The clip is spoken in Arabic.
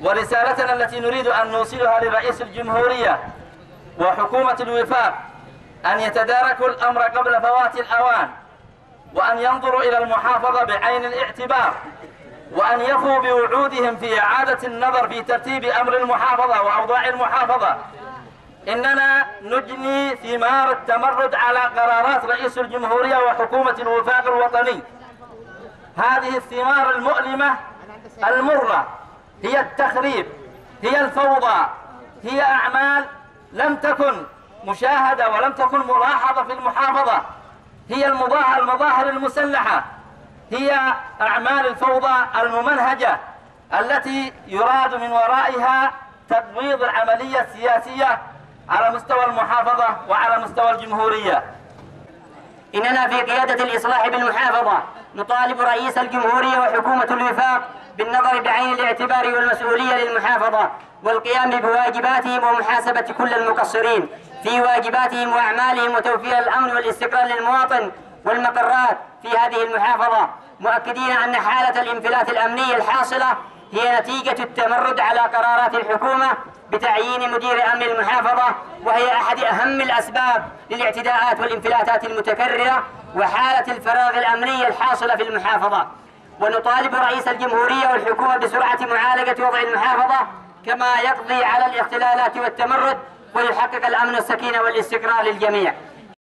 ورسالتنا التي نريد أن نوصلها لرئيس الجمهورية وحكومة الوفاق أن يتداركوا الأمر قبل فوات الأوان، وأن ينظروا إلى المحافظة بعين الاعتبار، وأن يفوا بوعودهم في إعادة النظر في ترتيب أمر المحافظة وأوضاع المحافظة. إننا نجني ثمار التمرد على قرارات رئيس الجمهورية وحكومة الوفاق الوطني. هذه الثمار المؤلمة المرة هي التخريب، هي الفوضى، هي أعمال لم تكن مشاهدة ولم تكن ملاحظة في المحافظة، هي المظاهر المسلحة، هي أعمال الفوضى الممنهجة التي يراد من ورائها تبويض العملية السياسية على مستوى المحافظة وعلى مستوى الجمهورية. إننا في قيادة الإصلاح بالمحافظة نطالب رئيس الجمهورية وحكومة الوفاق بالنظر بعين الاعتبار والمسؤولية للمحافظة والقيام بواجباتهم ومحاسبة كل المقصرين في واجباتهم وأعمالهم وتوفير الأمن والاستقرار للمواطن والمقرات في هذه المحافظة، مؤكدين أن حالة الانفلات الأمني الحاصلة هي نتيجة التمرد على قرارات الحكومة بتعيين مدير أمن المحافظة، وهي أحد أهم الأسباب للاعتداءات والانفلاتات المتكررة وحالة الفراغ الأمني الحاصلة في المحافظة. ونطالب رئيس الجمهورية والحكومة بسرعة معالجة وضع المحافظة كما يقضي على الاختلالات والتمرد ويحقق الأمن والسكينة والاستقرار للجميع.